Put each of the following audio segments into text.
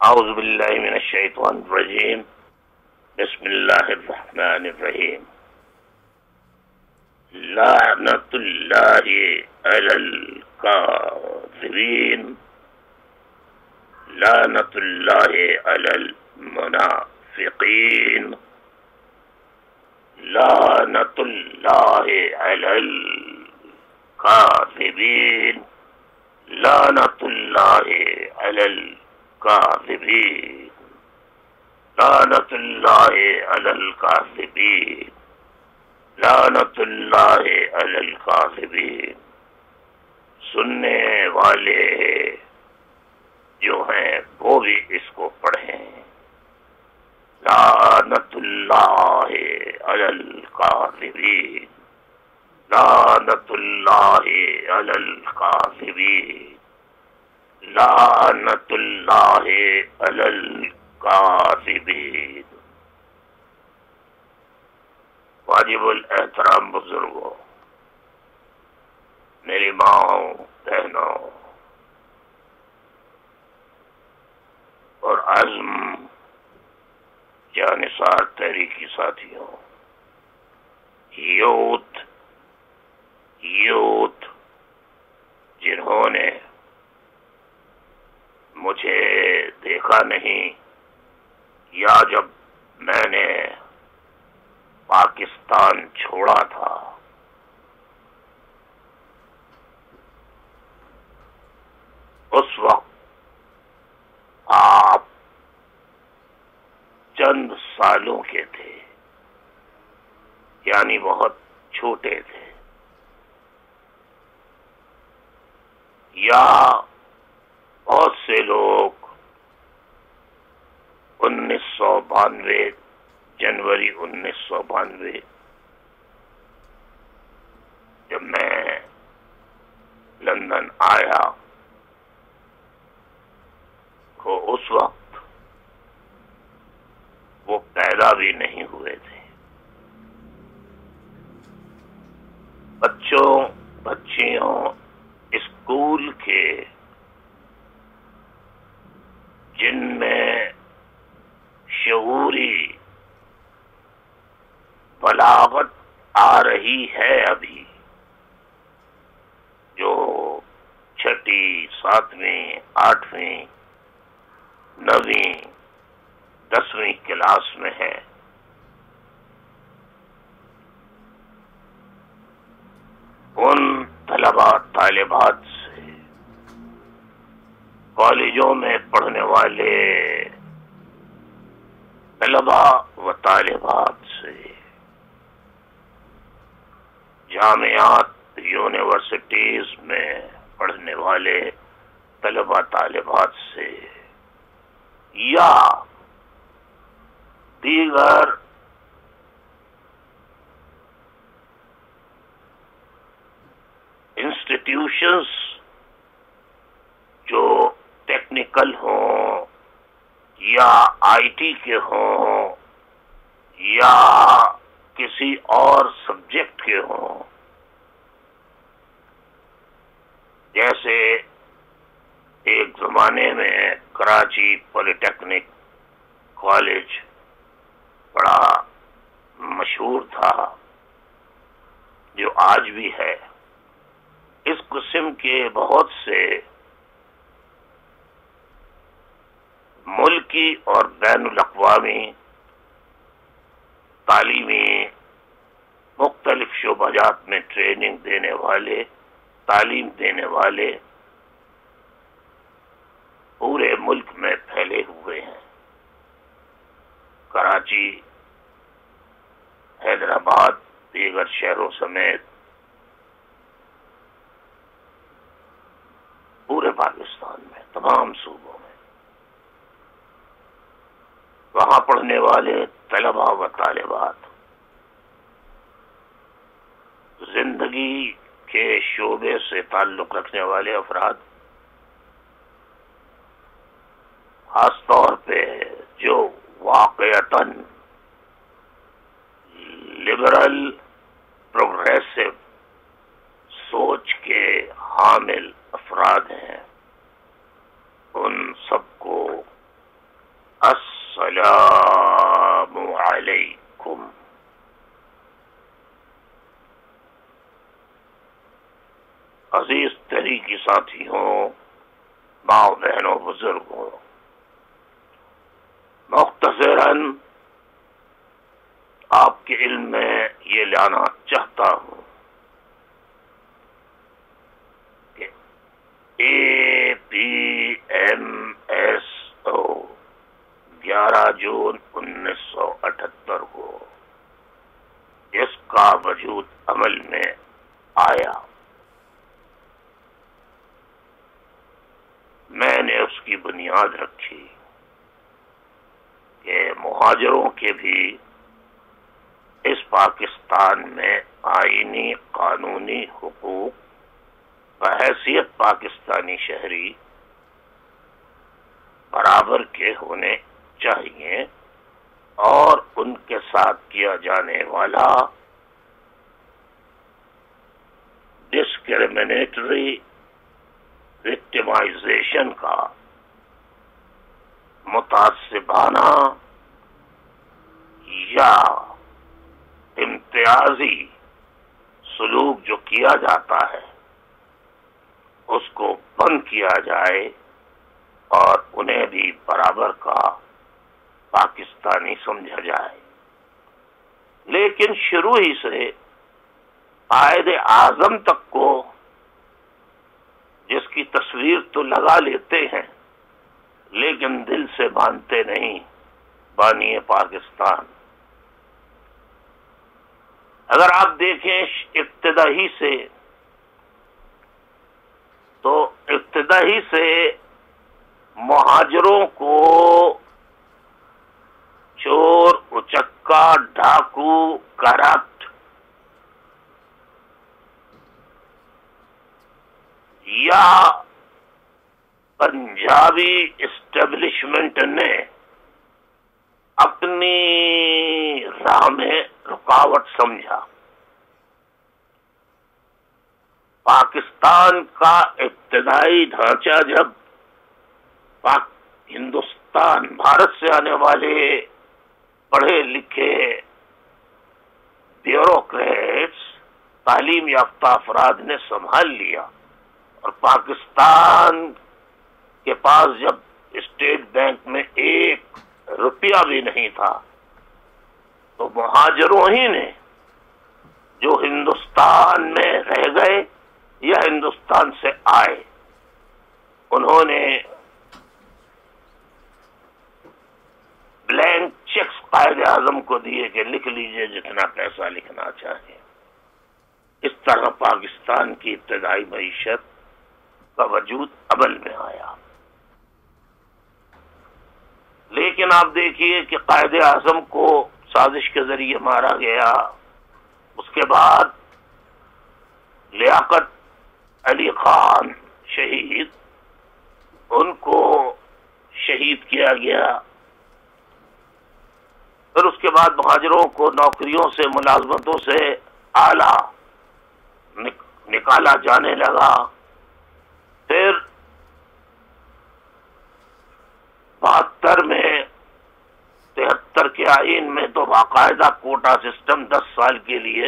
اعوذ باللہ من الشیطان الرجیم بسم اللہ الرحمن الرحیم لعنت اللہ علی الکاذبین لعنت اللہ علی المنافقین لعنت اللہ علی الکاذبین لعنت اللہ علی الکاذبین لعنت اللہ علی الکاذبین لعنت اللہ علی الکاذبین. سننے والے جو ہیں وہ بھی اس کو پڑھیں. لعنت اللہ علی الکاذبین لعنت اللہ علی الکاذبین لعنت اللہ علی الکاذبین. واجب الاحترام بزرگوں، میری ماؤں، بہنوں اور عزم جانثار تحریکی ساتھیوں، یوتھ جنہوں نے مجھے دیکھا نہیں یا جب میں نے پاکستان چھوڑا تھا اس وقت آپ چند سالوں کے تھے، یعنی بہت چھوٹے تھے، یا بہت سے لوگ 1992 جنوری 1992 جب میں لندن آیا تو اس وقت وہ پیدا بھی نہیں ہوئے تھے. بچیوں اسکول کے جن میں شعوری بلاغت آ رہی ہے، ابھی جو 6ٹھی 7ویں 8ویں 9ویں 10ویں کلاس میں ہے، ان طلبا طالبات سے، کالجوں میں پڑھنے والے طلبا و طالبات سے، جامعات یونیورسٹیز میں پڑھنے والے طلبا طالبات سے، یا دیگر انسٹیٹیوشنز جو ٹیکنیکل ہوں یا آئی ٹی کے ہوں یا کسی اور سبجیکٹ کے ہوں، جیسے ایک زمانے میں کراچی پولی ٹیکنک کالج بڑا مشہور تھا، جو آج بھی ہے. اس قسم کے بہت سے ملکی اور بین الاقوامی تعلیمی مختلف شعبات میں ٹریننگ دینے والے، تعلیم دینے والے پورے ملک میں پھیلے ہوئے ہیں. کراچی، حیدرآباد، دیگر شہروں سمیت پورے پاکستان میں تمام صوبوں میں وہاں پڑھنے والے طلبا و طالبات زندگی کے شعبے سے تعلق رکھنے والے افراد، خاص طور پہ جو واقعتاً لبرل پروگریسو سوچ کے حامل افراد ہیں، ان سب کو عزیز تحریکی ساتھیوں، ماؤں بہنوں، بزرگوں، مختصراً آپ کے علم میں یہ لانا چاہتا ہوں کہ APMSO 11 جون 1978 کو اس کا وجود عمل میں آیا. میں نے اس کی بنیاد رکھی کہ مہاجروں کے بھی اس پاکستان میں آئینی قانونی حقوق بحیثیت پاکستانی شہری برابر کے ہونے چاہیے، اور ان کے ساتھ کیا جانے والا ڈسکریمنیٹری وکٹمائزیشن کا متعصبانہ یا امتیازی سلوک جو کیا جاتا ہے اس کو بند کیا جائے اور انہیں بھی برابر کا پاکستانی سمجھا جائے. لیکن شروع ہی سے قائد اعظم تک کو، جس کی تصویر تو لگا لیتے ہیں لیکن دل سے مانتے نہیں، بانی پاکستان. اگر آپ دیکھیں ابتدائی سے، تو ابتدائی سے مہاجروں کو چور، اچکا، ڈاکو، کرپٹ یا پنجابی اسٹیبلشمنٹ نے اپنی راہ میں رکاوٹ سمجھا. پاکستان کا ابتدائی ڈھانچہ جب ہندوستان، بھارت سے آنے والے پڑھے لکھے بیوروکریٹس، تعلیم یافتہ افراد نے سنبھال لیا، اور پاکستان کے پاس جب اسٹیٹ بینک میں 1 روپیہ بھی نہیں تھا، تو مہاجروں ہی نے جو ہندوستان میں رہ گئے یا ہندوستان سے آئے، انہوں نے بلینک چیکس قائد اعظم کو دیے کہ لکھ لیجئے جتنا پیسہ لکھنا چاہیں. اس طرح پاکستان کی ابتدائی معیشت کا وجود عمل میں آیا. لیکن آپ دیکھیے کہ قائد اعظم کو سازش کے ذریعے مارا گیا. اس کے بعد لیاقت علی خان شہید، ان کو شہید کیا گیا. پھر اس کے بعد مہاجروں کو نوکریوں سے، ملازمتوں سے اعلیٰ نکالا جانے لگا. پھر 72 میں 73 کے آئین میں تو باقاعدہ کوٹا سسٹم 10 سال کے لیے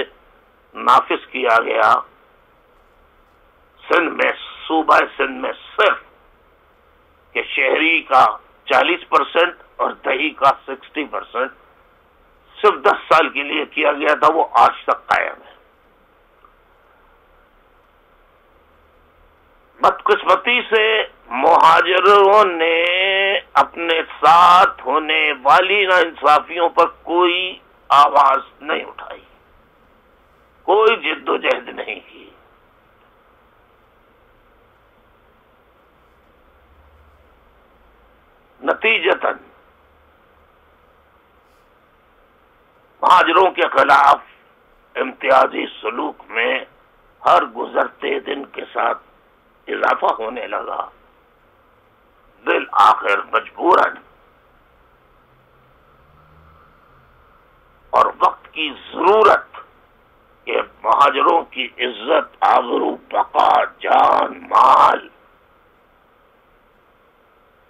نافذ کیا گیا. سندھ میں، صوبہ سندھ میں صرف کہ شہری کا 40% اور دیہی کا 60% صرف 10 سال کے لیے کیا گیا تھا، وہ آج تک قائم ہے. بدقسمتی سے مہاجروں نے اپنے ساتھ ہونے والی ناانصافیوں پر کوئی آواز نہیں اٹھائی، کوئی جد و جہد نہیں کی. نتیجتاً مہاجروں کے خلاف امتیازی سلوک میں ہر گزرتے دن کے ساتھ اضافہ ہونے لگا. بالآخر مجبوراً اور وقت کی ضرورت کہ مہاجروں کی عزت، آبرو، بقا، جان، مال،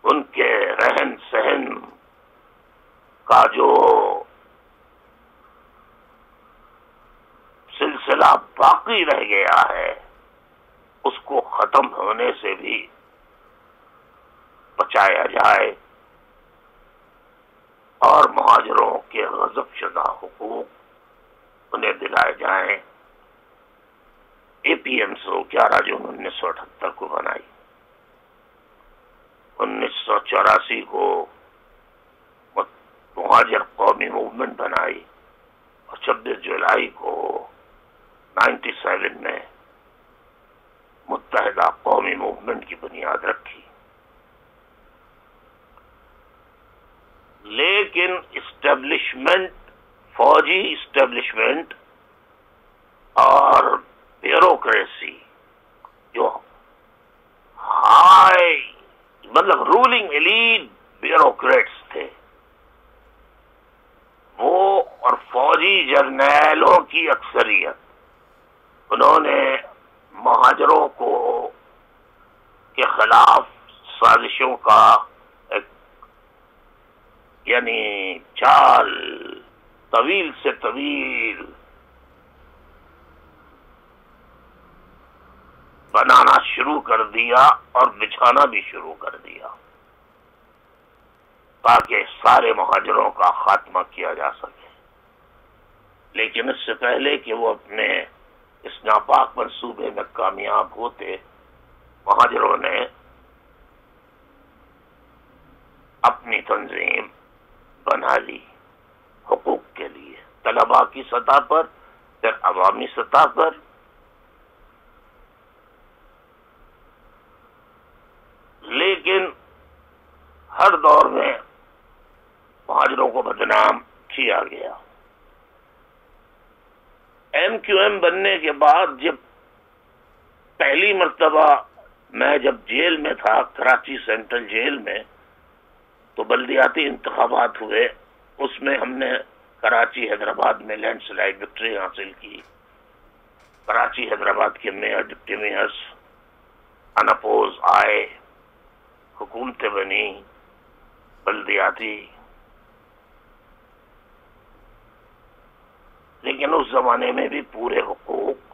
ان کے رہن سہن کا جو سلسلہ باقی رہ گیا ہے، اس کو ختم ہونے سے بھی بچایا جائے اور مہاجروں کے غصب شدہ حقوق انہیں دلائے جائیں۔ APMSO 11 جون 1978 کو بنائی، 1984 کو مہاجر قومی موومنٹ بنائی اور 26 جولائی کو 97 میں متحدہ قومی موومنٹ کی بنیاد رکھی۔ لیکن اسٹیبلشمنٹ، فوجی اسٹیبلشمنٹ اور بیوروکریسی جو ہائی مطلب رولنگ ایلیٹ بیوروکریٹس تھے، وہ اور فوجی جرنیلوں کی اکثریت، انہوں نے مہاجروں کے خلاف سازشوں کا یعنی چال طویل سے طویل بنانا شروع کر دیا اور بچھانا بھی شروع کر دیا تاکہ سارے مہاجروں کا خاتمہ کیا جا سکے۔ لیکن اس سے پہلے کہ وہ اپنے اس ناپاک منصوبے میں کامیاب ہوتے، مہاجروں نے اپنی تنظیم بنا لی حقوق کے لیے، طلباء کی سطح پر، پھر عوامی سطح پر۔ لیکن ہر دور میں مہاجروں کو بدنام کیا گیا۔ MQM بننے کے بعد جب پہلی مرتبہ میں جب جیل میں تھا، کراچی سینٹرل جیل میں، تو بلدیاتی انتخابات ہوئے، اس میں ہم نے کراچی حیدرآباد میں لینڈ سلائڈ وکٹری حاصل کی۔ کراچی حیدرآباد کے میئر، ڈپٹی میئرز انپوز آئے، حکومتیں بنی بلدیاتی۔ لیکن اس زمانے میں بھی پورے حقوق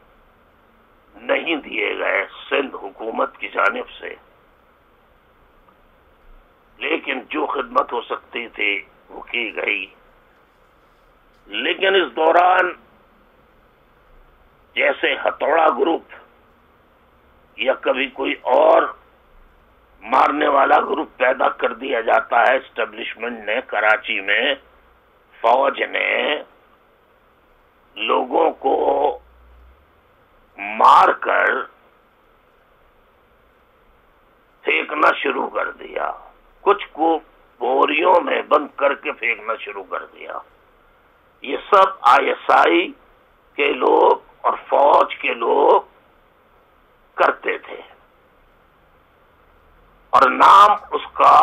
نہیں دیے گئے سندھ حکومت کی جانب سے، لیکن جو خدمت ہو سکتی تھی وہ کی گئی۔ لیکن اس دوران جیسے ہتھوڑا گروپ یا کبھی کوئی اور مارنے والا گروپ پیدا کر دیا جاتا ہے اسٹیبلشمنٹ نے، کراچی میں فوج نے لوگوں کو مار کر پھینکنا شروع کر دیا، کچھ کو بوریوں میں بند کر کے پھینکنا شروع کر دیا۔ یہ سب ISI کے لوگ اور فوج کے لوگ کرتے تھے، اور نام اس کا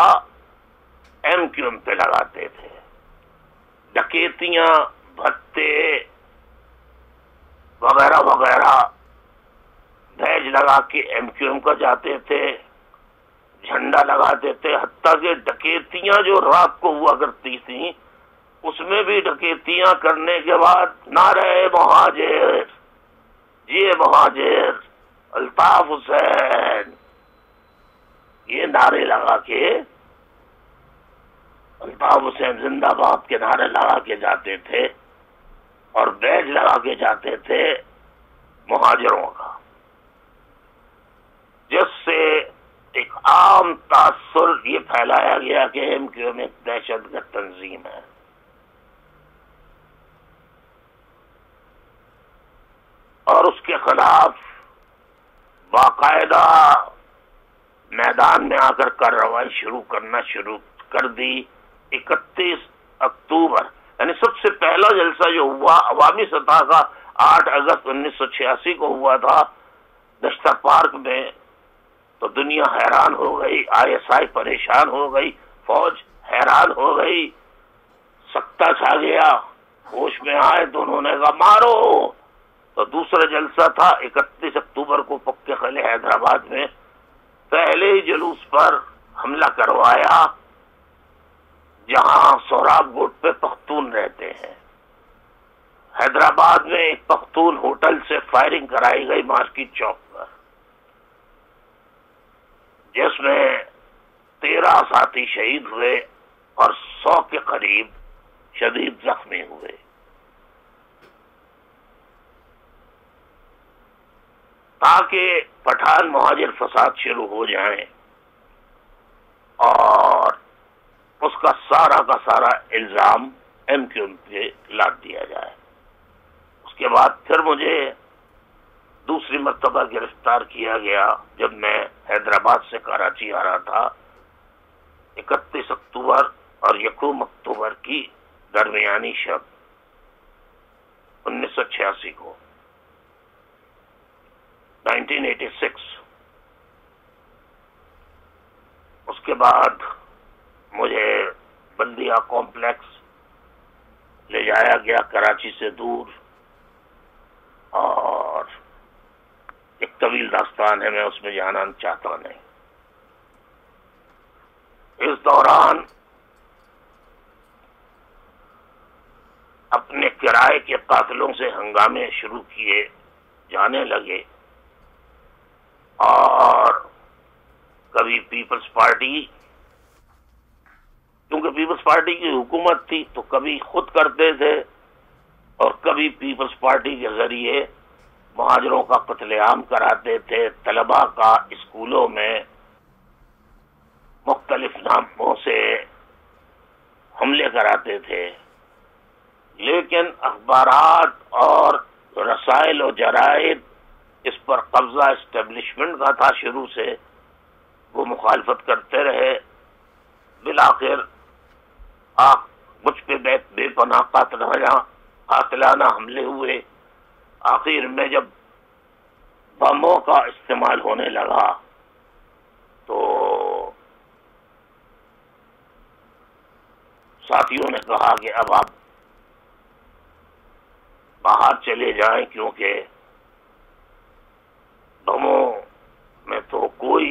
MQM پہ لگاتے تھے۔ ڈکیتیاں، بھتے وغیرہ وغیرہ بیج لگا کے MQM کا جاتے تھے، جھنڈا لگاتے تھے۔ حتیٰ کہ ڈکیتیاں جو رات کو ہوا کرتی تھیں، اس میں بھی ڈکیتیاں کرنے کے بعد نعرہ مہاجر، جی مہاجر، الطاف حسین، یہ نعرے لگا کے، الطاف حسین زندہ باد کے نعرے لگا کے جاتے تھے، اور بیج لگا کے جاتے تھے مہاجروں کا، جس سے ایک عام تاثر یہ پھیلایا گیا کہ MQM ایک دہشت گرد تنظیم ہے۔ اور اس کے خلاف باقاعدہ میدان میں آ کر کارروائی شروع کر دی۔ 31 اکتوبر یعنی سب سے پہلا جلسہ جو ہوا عوامی سطح کا 8 اگست 1986 کو ہوا تھا دشتر پارک میں، تو دنیا حیران ہو گئی، ISI پریشان ہو گئی، فوج حیران ہو گئی، سکتہ چھا گیا، ہوش میں آئے تو انہوں نے کہا مارو۔ تو دوسرا جلسہ تھا 31 اکتوبر کو پکے قلعے حیدرآباد میں، پہلے ہی جلوس پر حملہ کروایا جہاں سوراب گوٹ پہ پختون رہتے ہیں۔ حیدرآباد میں ایک پختون ہوٹل سے فائرنگ کرائی گئی مارکیٹ چوک پر، جس میں 13 ساتھی شہید ہوئے اور 100 کے قریب شدید زخمی ہوئے. تاکہ پٹھان مہاجر فساد شروع ہو جائیں اور اس کا سارا الزام ایم کیو ایم پہ لاد دیا جائے. اس کے بعد پھر مجھے دوسری مرتبہ گرفتار کیا گیا جب میں حیدرآباد سے کراچی آ رہا تھا 31 اکتوبر اور 1 اکتوبر کی درمیانی شب 1986 کو 1986. اس کے بعد مجھے بلدیہ کمپلیکس لے جایا گیا کراچی سے دور، اور ایک طویل داستان ہے، میں اس میں جانا چاہتا نہیں. اس دوران اپنے کرائے کے قاتلوں سے ہنگامے شروع کیے جانے لگے، اور کبھی پیپلز پارٹی، کیونکہ پیپلز پارٹی کی حکومت تھی تو کبھی خود کرتے تھے اور کبھی پیپلز پارٹی کے ذریعے مہاجروں کا قتل عام کراتے تھے، طلباء کا اسکولوں میں مختلف ناموں سے حملے کراتے تھے. لیکن اخبارات اور رسائل و جرائد اس پر قبضہ اسٹیبلشمنٹ کا تھا شروع سے، وہ مخالفت کرتے رہے. بالآخر مجھ پہ بے پناہ قاتلانہ حملے ہوئے. آخر میں جب بموں کا استعمال ہونے لگا تو ساتھیوں نے کہا کہ اب آپ باہر چلے جائیں، کیونکہ بموں میں تو کوئی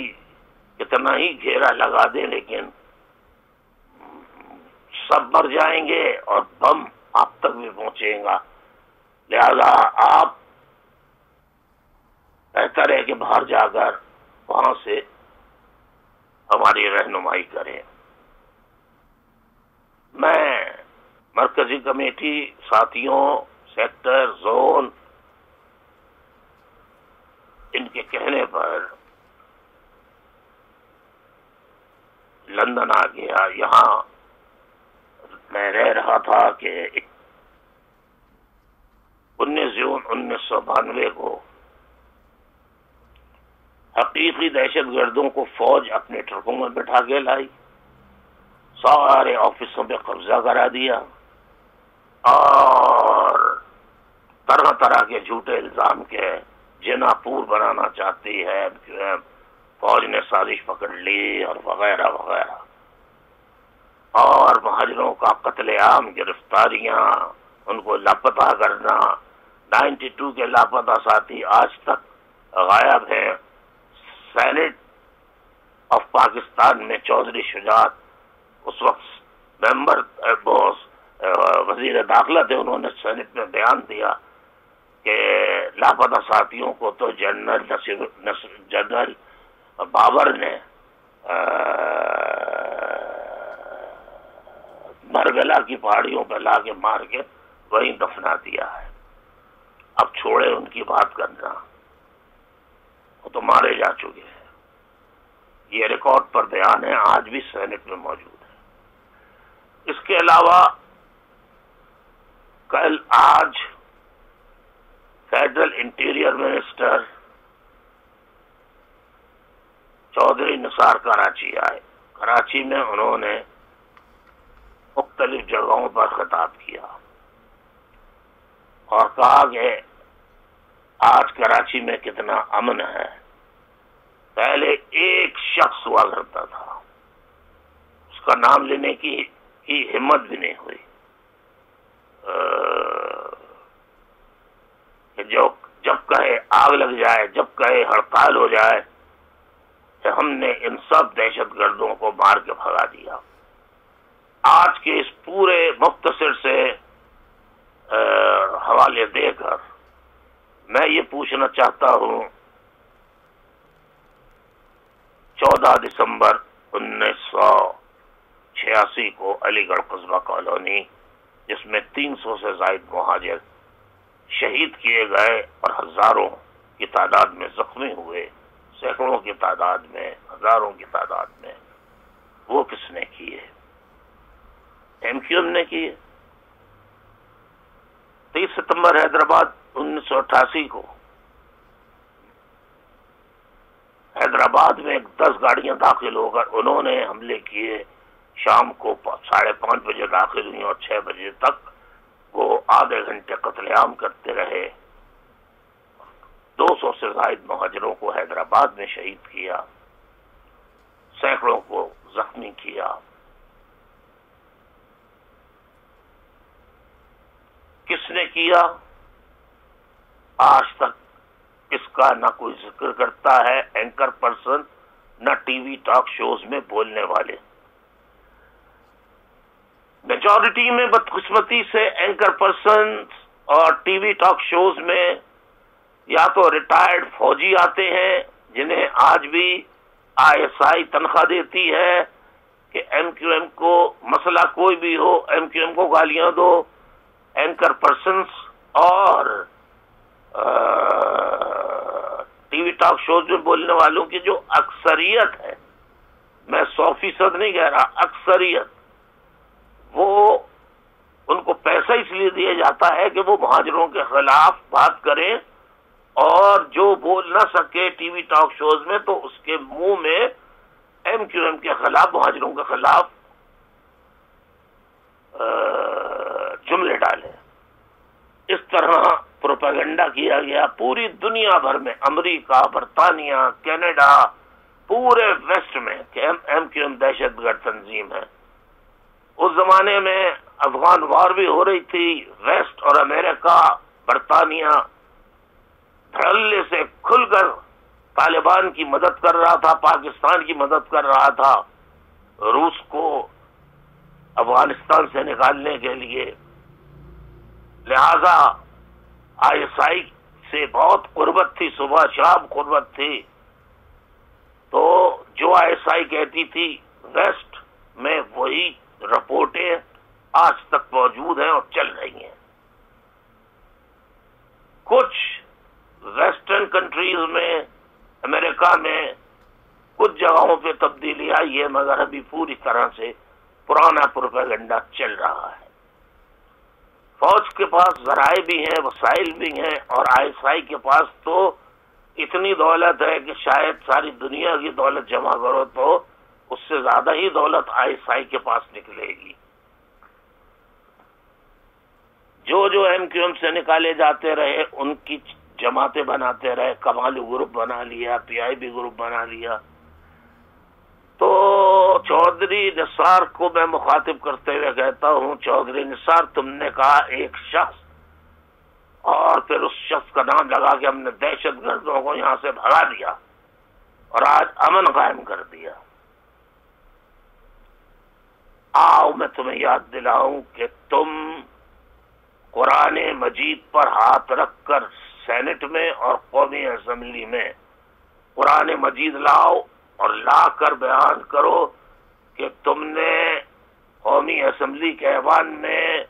کتنا ہی گھیرا لگا دے لیکن سب مر جائیں گے اور بم آپ تک بھی پہنچے گا. لہذا آپ بہتر ہے کہ باہر جا کر وہاں سے ہماری رہنمائی کریں. میں مرکزی کمیٹی، ساتھیوں، سیکٹر، زون، ان کے کہنے پر لندن آ گیا. یہاں میں رہ رہا تھا کہ 19 جون 1992 کو حقیقی دہشت گردوں کو فوج اپنے ٹرکوں میں بٹھا کے لائی، سارے آفسوں پہ قبضہ کرا دیا اور طرح طرح کے جھوٹے الزام کے جنا پور بنانا چاہتی ہے، فوج نے سازش پکڑ لی اور وغیرہ وغیرہ، اور مہاجروں کا قتل عام، گرفتاریاں، ان کو لاپتہ کرنا. 92 کے لاپتہ ساتھی آج تک غائب ہیں. سینٹ آف پاکستان میں چودھری شجاعت اس وقت ممبر وزیر داخلہ تھے، انہوں نے سینٹ میں بیان دیا کہ لاپتہ ساتھیوں کو تو جنرل بابر نے مرگلا کی پہاڑیوں پہ لا کے مار کے وہیں دفنا دیا ہے. اب چھوڑے ان کی بات کرنا، وہ تو مارے جا چکے ہیں. یہ ریکارڈ پر بیان ہے، آج بھی سینٹ میں موجود ہے. اس کے علاوہ آج فیڈرل انٹیریئر منسٹر چودھری نثار کراچی آئے. کراچی میں انہوں نے مختلف جگہوں پر خطاب کیا اور کہا کہ آج کراچی میں کتنا امن ہے. پہلے ایک شخص ہوا کرتا تھا، اس کا نام لینے کی ہمت بھی نہیں ہوئی، کہ جب کہے آگ لگ جائے، جب کہے ہڑتال ہو جائے، کہ ہم نے ان سب دہشت گردوں کو مار کے بھگا دیا. آج کے اس پورے مختصر سے حوالے دے کر میں یہ پوچھنا چاہتا ہوں 14 دسمبر 1986 کو علی گڑھ قصبہ کالونی، جس میں 300 سے زائد مہاجر شہید کیے گئے اور ہزاروں کی تعداد میں زخمی ہوئے، سینکڑوں کی تعداد میں، ہزاروں کی تعداد میں، وہ کس نے کیے؟ ایم کیو ایم نے کیے۔ 30 ستمبر حیدرآباد 1988 کو حیدرآباد میں 10 گاڑیاں داخل ہو کر انہوں نے حملے کیے۔ شام کو 5:30 بجے داخل ہوئی اور 6 بجے تک وہ آدھے گھنٹے قتل عام کرتے رہے۔ 200 سے زائد مہاجروں کو حیدرآباد میں شہید کیا، سینکڑوں کو زخمی کیا۔ کس نے کیا؟ آج تک اس کا نہ کوئی ذکر کرتا ہے اینکر پرسن، نہ ٹی وی ٹاک شوز میں بولنے والے۔ میجورٹی میں بدقسمتی سے اینکر پرسن اور ٹی وی ٹاک شوز میں یا تو ریٹائرڈ فوجی آتے ہیں جنہیں آج بھی ISI تنخواہ دیتی ہے کہ ایم کیو ایم کو مسئلہ کوئی بھی ہو ایم کیو ایم کو گالیاں دو۔ اینکر پرسنز اور ٹی وی ٹاک شوز میں بولنے والوں کی جو اکثریت ہے، میں 100% نہیں کہہ رہا، اکثریت، وہ ان کو پیسہ اس لیے دیا جاتا ہے کہ وہ مہاجروں کے خلاف بات کریں، اور جو بول نہ سکے ٹی وی ٹاک شوز میں تو اس کے منہ میں ایم کیو ایم کے خلاف، مہاجروں کے خلاف جملے ڈالے۔ اس طرح پروپیگنڈا کیا گیا پوری دنیا بھر میں، امریکہ، برطانیہ، کینیڈا، پورے ویسٹ میں کہ ایم کیو ایم دہشت گرد تنظیم ہے۔ اس زمانے میں افغان وار بھی ہو رہی تھی، ویسٹ اور امریکہ، برطانیہ دھڑلے سے کھل کر طالبان کی مدد کر رہا تھا، پاکستان کی مدد کر رہا تھا روس کو افغانستان سے نکالنے کے لیے۔ لہذا ISI سے بہت قربت تھی، صبح شام قربت تھی۔ تو جو ISI کہتی تھی ویسٹ میں، وہی رپورٹیں آج تک موجود ہیں اور چل رہی ہیں۔ کچھ ویسٹرن کنٹریز میں، امریکہ میں کچھ جگہوں پہ تبدیلی آئی ہے، مگر ابھی پوری طرح سے پرانا پروپیگنڈا چل رہا ہے۔ فوج کے پاس ذرائع بھی ہیں، وسائل بھی ہیں، اور ISI کے پاس تو اتنی دولت ہے کہ شاید ساری دنیا کی دولت جمع کرو تو اس سے زیادہ ہی دولت ISI کے پاس نکلے گی۔ جو ایم کیو ایم سے نکالے جاتے رہے ان کی جماعتیں بناتے رہے، کمالو گروپ بنا لیا، PIB گروپ بنا لیا۔ تو چودھری نثار کو میں مخاطب کرتے ہوئے کہتا ہوں، چودھری نثار، تم نے کہا ایک شخص، اور پھر اس شخص کا نام لگا کہ ہم نے دہشت گردوں کو یہاں سے بھگا دیا اور آج امن قائم کر دیا۔ آؤ میں تمہیں یاد دلاؤں کہ تم قرآن مجید پر ہاتھ رکھ کر سینٹ میں اور قومی اسمبلی میں قرآن مجید لاؤ اور لا کر بیان کرو کہ تم نے قومی اسمبلی کے ایوان میں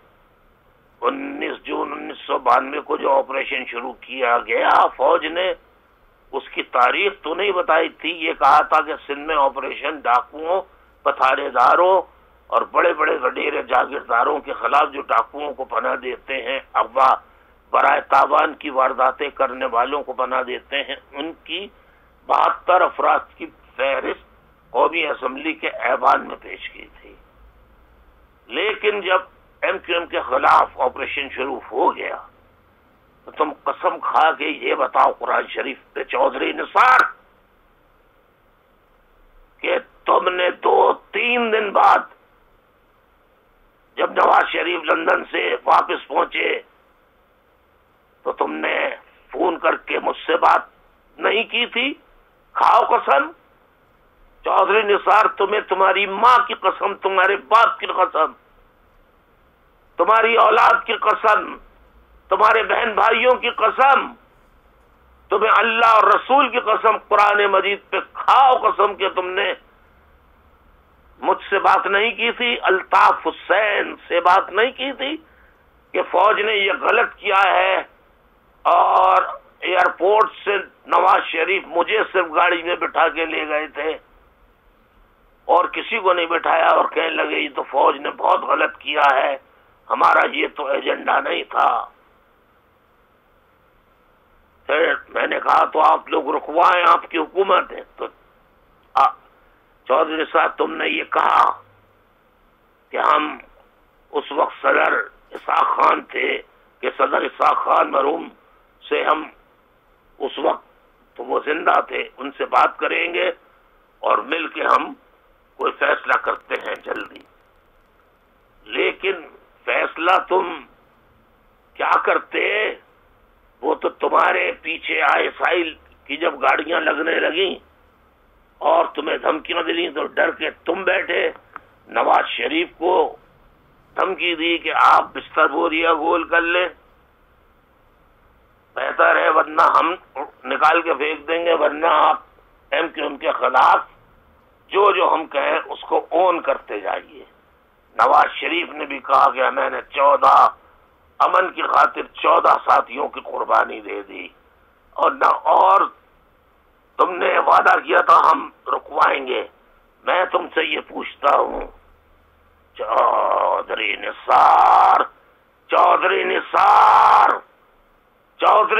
19 جون 1992 کو جو آپریشن شروع کیا گیا فوج نے، اس کی تاریخ تو نہیں بتائی تھی۔ یہ کہا تھا کہ سندھ میں آپریشن ڈاکوؤں، پتھارے داروں اور بڑے بڑے وڈیرے جاگیرداروں کے خلاف جو ڈاکوؤں کو پناہ دیتے ہیں، اغوا برائے تاوان کی وارداتیں کرنے والوں کو پناہ دیتے ہیں، ان کی 72 افراد کی فہرست قومی اسمبلی کے ایوان میں پیش کی تھی۔ لیکن جب ایم کیو ایم کے خلاف آپریشن شروع ہو گیا تو تم قسم کھا کے یہ بتاؤ قرآن شریف پہ چودھری نثار کہ تم نے 2-3 دن بعد جب نواز شریف لندن سے واپس پہنچے تو تم نے فون کر کے مجھ سے بات نہیں کی تھی؟ کھاؤ قسم چودھری نثار، تمہیں تمہاری ماں کی قسم، تمہارے باپ کی قسم، تمہاری اولاد کی قسم، تمہارے بہن بھائیوں کی قسم، تمہیں اللہ اور رسول کی قسم قرآن مجید پہ کھاؤ قسم کہ تم نے مجھ سے بات نہیں کی تھی، الطاف حسین سے بات نہیں کی تھی کہ فوج نے یہ غلط کیا ہے اور ایئرپورٹ سے نواز شریف مجھے صرف گاڑی میں بٹھا کے لے گئے تھے اور کسی کو نہیں بٹھایا، اور کہنے لگے یہ تو فوج نے بہت غلط کیا ہے، ہمارا یہ تو ایجنڈا نہیں تھا۔ پھر میں نے کہا تو آپ لوگ رکوائیں، آپ کی حکومت ہے۔ تو چودھری صاحب تم نے یہ کہا کہ ہم اس وقت صدر اسحاق خان تھے کہ صدر اسحاق خان مرحوم سے ہم اس وقت تو وہ زندہ تھے، ان سے بات کریں گے اور مل کے ہم کوئی فیصلہ کرتے ہیں جلدی۔ لیکن فیصلہ تم کیا کرتے؟ وہ تو تمہارے پیچھے ISI کی جب گاڑیاں لگنے لگیں اور تمہیں دھمکیاں دیں تو ڈر کے تم بیٹھے، نواز شریف کو دھمکی دی کہ آپ بستر بوریا گول کر لیں، بہتر ہے ورنہ ہم نکال کے پھینک دیں گے، ورنہ آپ ان کے خلاف جو ہم کہیں اس کو اون کرتے جائیے۔ نواز شریف نے بھی کہا کہ میں نے 14 امن کی خاطر 14 ساتھیوں کی قربانی دے دی، اور تم نے وعدہ کیا تھا ہم رکوائیں گے۔ میں تم سے یہ پوچھتا ہوں چودھری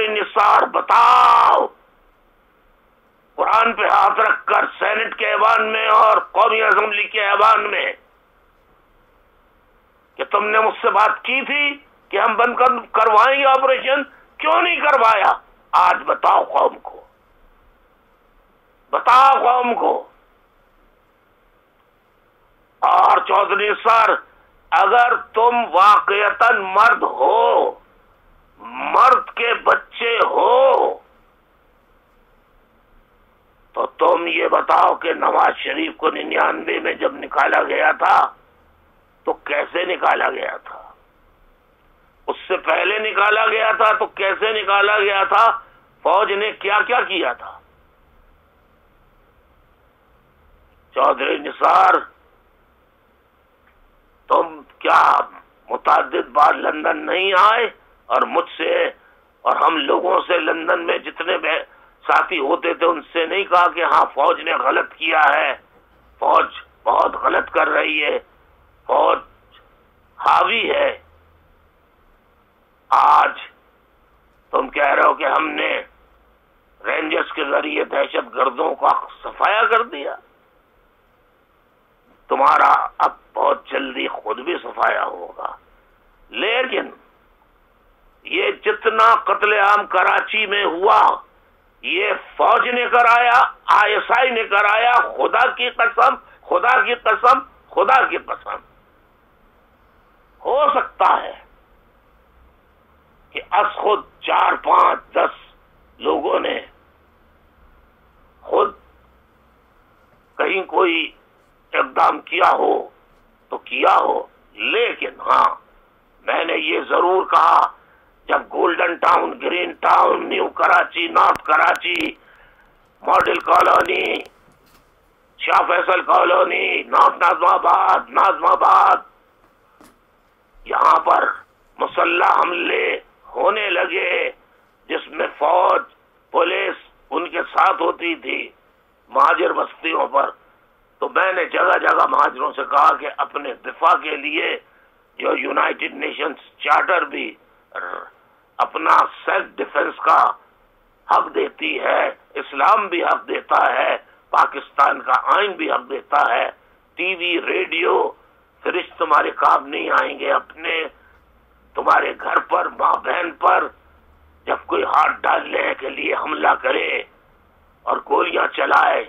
نثار بتاؤ، قرآن پہ ہاتھ رکھ کر سینٹ کے ایوان میں اور قومی اسمبلی کے ایوان میں کہ تم نے مجھ سے بات کی تھی کہ ہم بند کروائیں گے آپریشن، کیوں نہیں کروایا؟ آج بتاؤ قوم کو، بتاؤ قوم کو۔ اور چودھری سر، اگر تم واقعتاً مرد ہو، مرد کے بچے ہو، تو تم یہ بتاؤ کہ نواز شریف کو 99 میں جب نکالا گیا تھا تو کیسے نکالا گیا تھا؟ اس سے پہلے نکالا گیا تھا تو کیسے نکالا گیا تھا؟ فوج نے کیا کیا کیا تھا؟ چودھری نثار، تم کیا متعدد بار لندن نہیں آئے اور مجھ سے اور ہم لوگوں سے لندن میں جتنے ساتھی ہوتے تھے ان سے نہیں کہا کہ ہاں فوج نے غلط کیا ہے، فوج بہت غلط کر رہی ہے، فوج حاوی ہے؟ آج تم کہہ رہے ہو کہ ہم نے رینجرز کے ذریعے دہشت گردوں کا صفایا کر دیا، تمہارا اب بہت جلدی خود بھی صفایا ہوگا۔ لیکن یہ جتنا قتل عام کراچی میں ہوا یہ فوج نے کرایا، ISI نے کرایا، خدا کی قسم، خدا کی قسم، خدا کی قسم۔ ہو سکتا ہے کہ از خود 4 5 10 لوگوں نے خود کہیں کوئی اقدام کیا ہو تو کیا ہو، لیکن ہاں میں نے یہ ضرور کہا جب Golden Town, Green Town, New Karachi, North Karachi, Model Colony, Shah Faisal Colony, Nazimabad یہاں پر مسلح حملے ہونے لگے جس میں فوج پولیس ان کے ساتھ ہوتی تھی مہاجر بستیوں پر، تو میں نے جگہ جگہ مہاجروں سے کہا کہ اپنے دفاع کے لیے جو یونائٹڈ نیشنز چارٹر بھی اپنا سیلف ڈیفنس کا حق دیتی ہے، اسلام بھی حق دیتا ہے، پاکستان کا آئین بھی حق دیتا ہے، ٹی وی ریڈیو فرشت تمہارے کام نہیں آئیں گے، اپنے تمہارے گھر پر ماں بہن پر جب کوئی ہاتھ ڈالنے کے لیے حملہ کرے اور گولیاں چلائے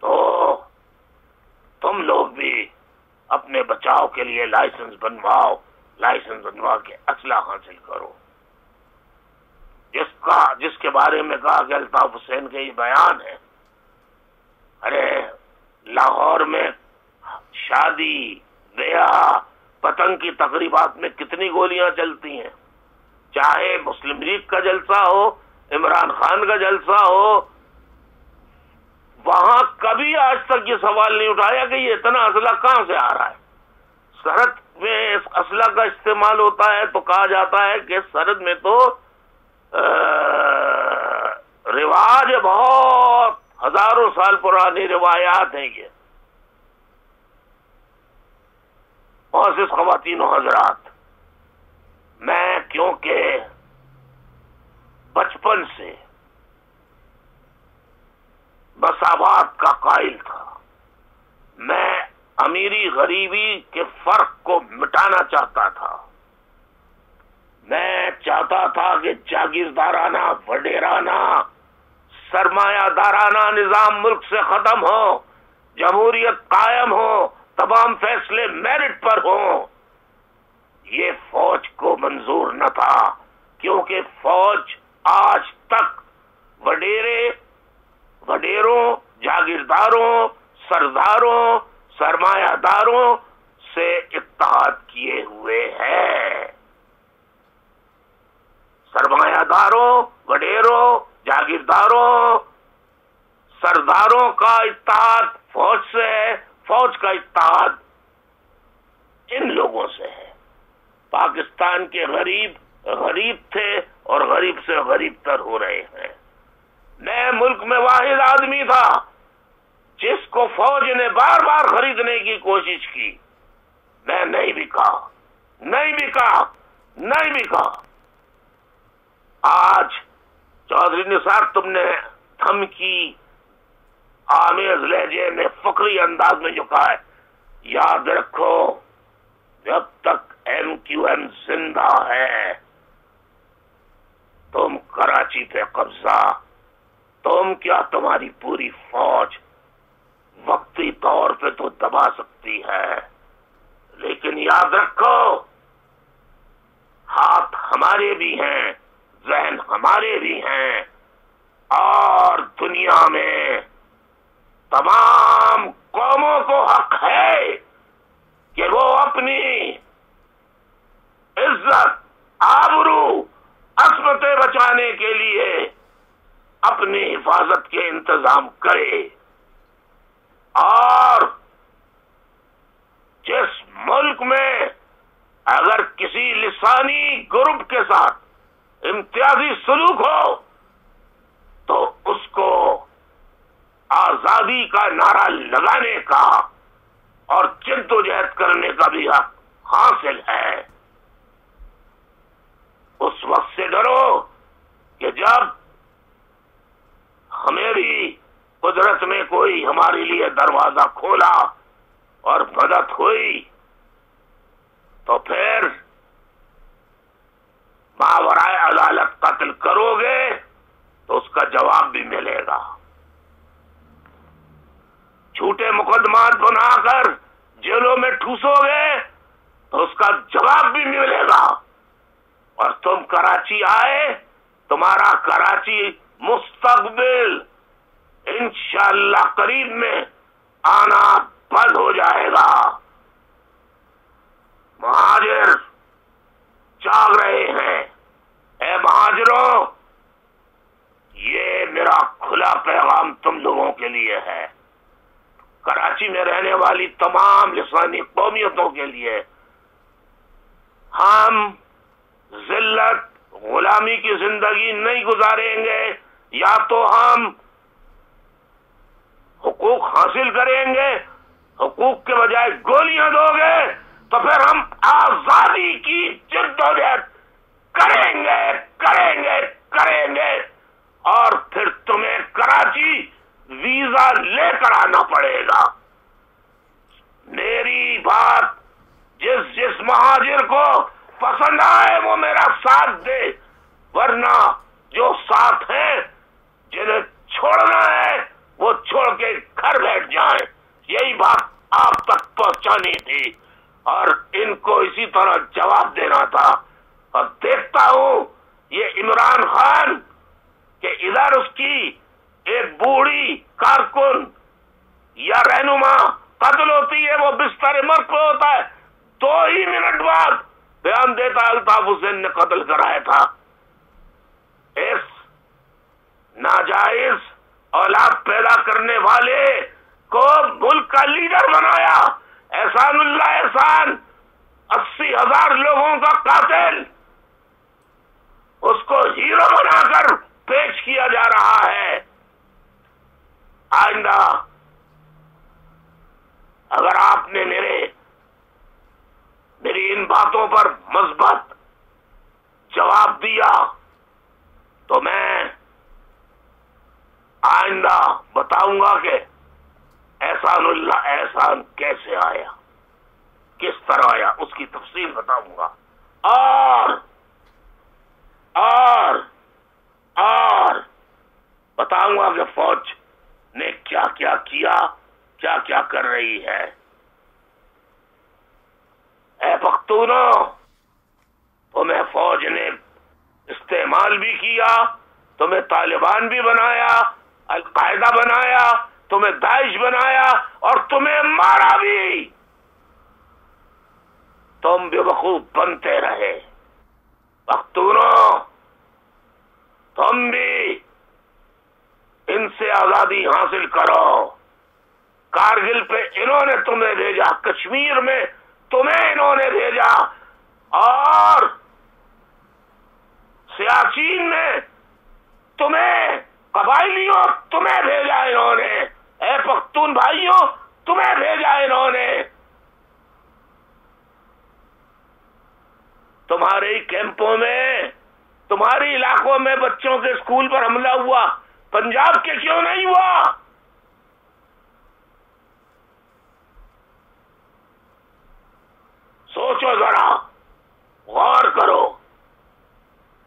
تو تم لوگ بھی اپنے بچاؤ کے لیے لائسنس بنوا کے اسلحہ حاصل کرو۔ جس کے بارے میں کہا کہ الطاف حسین کے یہ بیان ہے، ارے لاہور میں شادی بیاہ پتنگ کی تقریبات میں کتنی گولیاں چلتی ہیں، چاہے مسلم لیگ کا جلسہ ہو عمران خان کا جلسہ ہو، وہاں کبھی آج تک یہ سوال نہیں اٹھایا کہ یہ اتنا اسلحہ کہاں سے آ رہا ہے۔ سرحد میں اسلحہ کا استعمال ہوتا ہے تو کہا جاتا ہے کہ سرحد میں تو رواج ہے، بہت ہزاروں سال پرانی روایات ہیں یہ۔ معزز خواتین و حضرات، میں کیونکہ بچپن سے مساوات کا قائل تھا، میں امیری غریبی کے فرق کو مٹانا چاہتا تھا، میں چاہتا تھا کہ جاگیردارانہ، وڈیرانہ، سرمایہ دارانہ نظام ملک سے ختم ہو، جمہوریت قائم ہو، تمام فیصلے میرٹ پر ہوں۔ یہ فوج کو منظور نہ تھا، کیونکہ فوج آج تک وڈیروں، جاگیرداروں، سرداروں، سرمایہ داروں سے اتحاد کیے ہوئے ہے۔ سرمایہ داروں، وڈیروں، جاگیرداروں، سرداروں کا اتحاد فوج سے ہے، فوج کا اتحاد ان لوگوں سے ہے۔ پاکستان کے غریب تھے اور غریب سے غریب تر ہو رہے ہیں۔ میں ملک میں واحد آدمی تھا جس کو فوج نے بار بار خریدنے کی کوشش کی، میں نہیں بکا۔ آج چودھری نثار تم نے دھمکی آمیز لہجے میں، فخری انداز میں جو کہا ہے، یاد رکھو جب تک MQM زندہ ہے، تم کراچی پہ قبضہ، تم کیا تمہاری پوری فوج وقتی طور پہ تو دبا سکتی ہے، لیکن یاد رکھو ہاتھ ہمارے بھی ہیں، ذہن ہمارے بھی ہیں، اور دنیا میں تمام قوموں کو حق ہے کہ وہ اپنی عزت، آبرو، عصمتیں بچانے کے لیے اپنی حفاظت کے انتظام کرے۔ اور جس ملک میں اگر کسی لسانی گروپ کے ساتھ امتیازی سلوک ہو تو اس کو آزادی کا نعرہ لگانے کا اور جد و جہد کرنے کا بھی حق حاصل ہے۔ اس وقت سے ڈرو کہ جب ہماری قدرت میں کوئی ہمارے لیے دروازہ کھولا اور مدد ہوئی تو پھر ماورائے عدالت قتل کرو گے تو اس کا جواب بھی ملے گا، جھوٹے مقدمات بنا کر جیلوں میں ٹھوسو گے تو اس کا جواب بھی ملے گا، اور تم کراچی آئے، تمہارا کراچی مستقبل انشاءاللہ قریب میں آنا بند ہو جائے گا۔ مہاجر جاگ رہے ہیں، اے مہاجروں، یہ میرا کھلا پیغام تم لوگوں کے لیے ہے، کراچی میں رہنے والی تمام لسانی قومیتوں کے لیے۔ ہم ذلت، غلامی کی زندگی نہیں گزاریں گے، یا تو ہم حقوق حاصل کریں گے، حقوق کے بجائے گولیاں دو گے تو پھر ہم آزادی کی جدوجہد کریں گے، اور پھر تمہیں کراچی ویزا لے کر آنا پڑے گا۔ میری بات جس مہاجر کو پسند آئے وہ میرا ساتھ دے، ورنہ جو ساتھ ہیں جنہیں چھوڑنا ہے وہ چھوڑ کے گھر بیٹھ جائیں۔ یہی بات آپ تک پہنچانی تھی اور ان کو اسی طرح جواب دینا تھا۔ اور دیکھتا ہوں یہ عمران خان کہ ادھر اس کی ایک بوڑھی کارکن یا رہنما قتل ہوتی ہے، وہ بستر مرگ پہ ہوتا ہے، 2 ہی منٹ بعد بیان دیتا الطاف حسین نے قتل کرایا تھا۔ اس ناجائز اولاد پیدا کرنے والے کو ملک کا لیڈر بنایا. احسان اللہ احسان 80,000 لوگوں کا قاتل، اس کو ہیرو بنا کر پیش کیا جا رہا ہے. آئندہ اگر آپ نے میری ان باتوں پر مثبت جواب دیا تو میں آئندہ بتاؤں گا کہ احسان اللہ احسان کیسے آیا، کس طرح آیا، اس کی تفصیل بتاؤں گا. اور بتاؤں گا کہ فوج نے کیا کیا کیا، کیا کیا کر رہی ہے. اے پختونوں، تمہیں فوج نے استعمال بھی کیا، تمہیں طالبان بھی بنایا، القاعدہ بنایا، تمہیں داعش بنایا اور تمہیں مارا بھی. تم بے وقوف بنتے رہے. پختونوں، تم بھی ان سے آزادی حاصل کرو. کارگل پہ انہوں نے تمہیں بھیجا، کشمیر میں تمہیں انہوں نے بھیجا، اور سیاچین میں تمہیں، قبائلیوں تمہیں بھیجا انہوں نے. اے پختون بھائیوں، تمہیں بھیجا انہوں نے. تمہارے کیمپوں میں، تمہارے علاقوں میں بچوں کے اسکول پر حملہ ہوا، پنجاب کے کیوں نہیں ہوا؟ سوچو ذرا، غور کرو.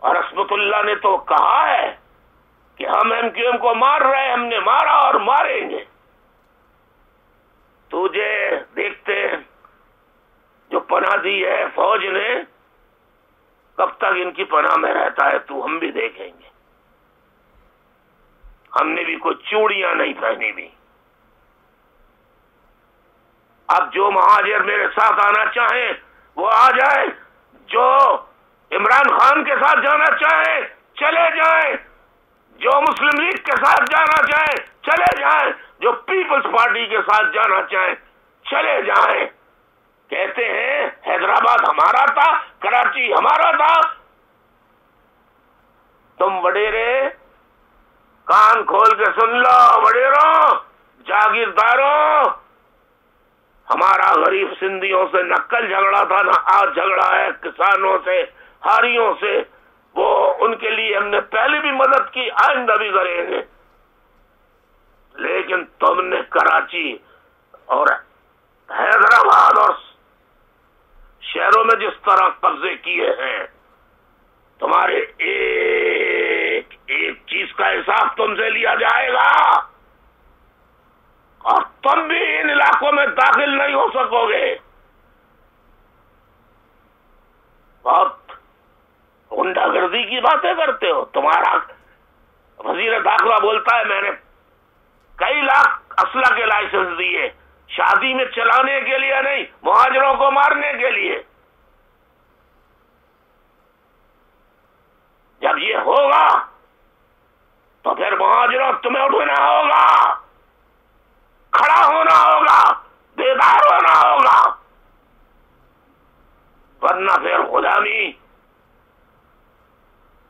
اور عصمت اللہ نے تو کہا ہے کہ ہم ایم کیو ایم کو مار رہے ہیں، ہم نے مارا اور ماریں گے. تجھے دیکھتے ہیں جو پناہ دی ہے فوج نے، کب تک ان کی پناہ میں رہتا ہے تو ہم بھی دیکھیں گے. ہم نے بھی کوئی چوڑیاں نہیں پہنی بھی. اب جو مہاجر میرے ساتھ آنا چاہیں وہ آ جائیں، جو عمران خان کے ساتھ جانا چاہیں چلے جائیں، جو مسلم لیگ کے ساتھ جانا چاہیں چلے جائیں، جو پیپلز پارٹی کے ساتھ جانا چاہیں چلے جائیں. کہتے ہیں حیدرآباد ہمارا تھا، کراچی ہمارا تھا. تم وڈیرے کان کھول کے سن لو، وڈیروں، جاگیرداروں، ہمارا غریب سندھیوں سے نہ کل جھگڑا تھا نہ آج جھگڑا ہے، کسانوں سے، ہاریوں سے. وہ ان کے لیے ہم نے پہلے بھی مدد کی، آئندہ بھی کریں گے. لیکن تم نے کراچی اور حیدرآباد اور شہروں میں جس طرح قبضے کیے ہیں، تمہارے ایک ایک چیز کا حساب تم سے لیا جائے گا، اور تم بھی ان علاقوں میں داخل نہیں ہو سکو گے. بہت غنڈہ گردی کی باتیں کرتے ہو. تمہارا وزیر داخلہ بولتا ہے میں نے کئی لاکھ اسلحہ کے لائسنس دیے، شادی میں چلانے کے لیے نہیں، مہاجروں کو مارنے کے لیے. جب یہ ہوگا تو پھر مہاجروں تمہیں اٹھنا ہوگا، کھڑا ہونا ہوگا، بیدار ہونا ہوگا، ورنہ پھر غلامی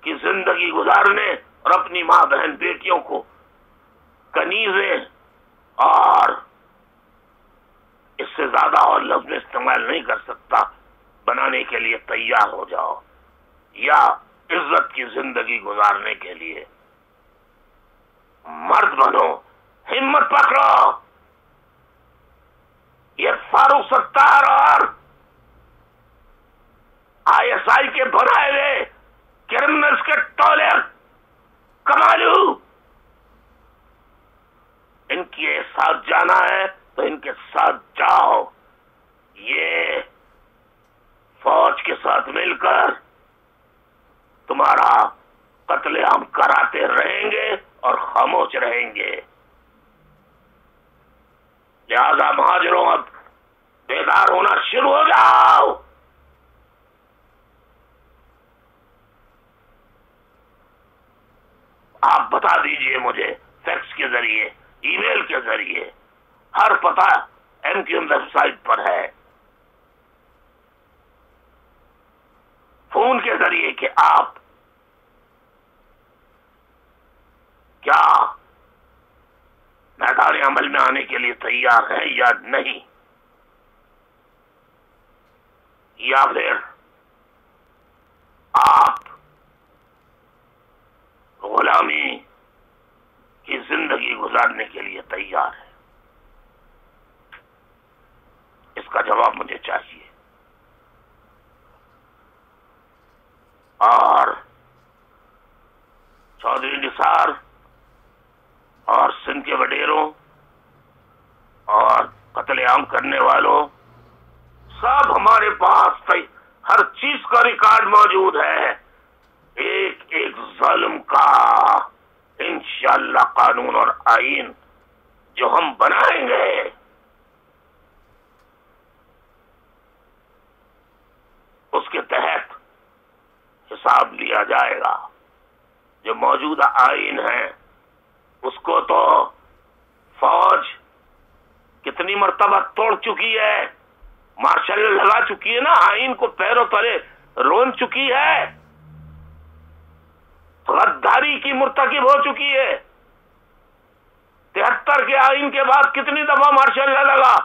کی زندگی گزارنے اور اپنی ماں بہن بیٹیوں کو کنیزیں اور اس سے زیادہ اور لفظ میں استعمال نہیں کر سکتا بنانے کے لیے تیار ہو جاؤ، یا عزت کی زندگی گزارنے کے لیے مرد بنو، ہمت پکڑو. یہ فاروق ستار اور آئی ایس آئی کے بنائے ہوئے کرمنلز کے ٹولے کمالو، ان کے ساتھ جانا ہے تو ان کے ساتھ جاؤ. یہ فوج کے ساتھ مل کر تمہارا قتل عام کراتے رہیں گے اور خاموش رہیں گے. لہذا مہاجروں اب بیدار ہونا شروع ہو جاؤ. آپ بتا دیجیے کے ذریعے، ای میل کے ذریعے، ہر پتہ MQM ویب سائٹ پر ہے، فون کے ذریعے کہ آپ کیا میدان عمل میں آنے کے لیے تیار ہیں یا نہیں، یا پھر آپ غلامی کی زندگی گزارنے کے لیے تیار ہیں۔ اس کا جواب مجھے چاہیے۔ اور چودھری نثار اور سندھ کے وڈیروں اور قتل عام کرنے والوں، سب ہمارے پاس ہر چیز کا ریکارڈ موجود ہے، ایک ایک ظالم کا انشاءاللہ قانون اور آئین جو ہم بنائیں گے اس کے تحت حساب لیا جائے گا۔ جو موجودہ آئین ہے اس کو تو فوج کتنی مرتبہ توڑ چکی ہے، مارشل لگا چکی ہے نا، آئین کو پیروں تلے رون چکی ہے، غداری کی مرتکب ہو چکی ہے۔ 73 کے آئین کے بعد کتنی دفعہ مارشل لگا،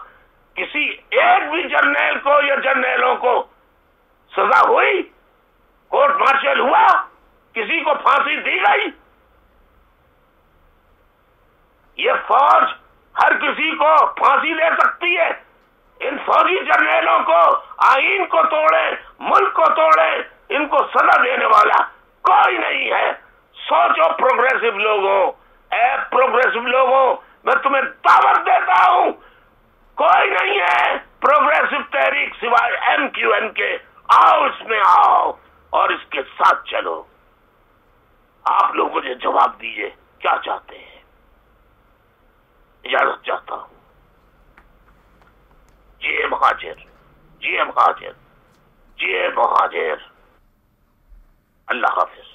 کسی ایک بھی جرنیل کو یا جرنیلوں کو سزا ہوئی، کورٹ مارشل ہوا، کسی کو پھانسی دی گئی؟ یہ فوج ہر کسی کو پھانسی دے سکتی ہے؟ ان فوجی جرنیلوں کو آئین کو توڑے، ملک کو توڑے، ان کو سزا دینے والا کوئی نہیں ہے۔ سوچو پروگریسو لوگوں، اے پروگریسو لوگوں، میں تمہیں دعوت دیتا ہوں، کوئی نہیں ہے پروگریسو تحریک سوائے MQM کے، آؤ اس میں آؤ اور اس کے ساتھ چلو۔ آپ لوگ مجھے جواب دیجئے، کیا چاہتے ہیں؟ اجازت چاہتا ہوں۔ جی مہاجر، جی مہاجر، جی مہاجر، اللہ حافظ۔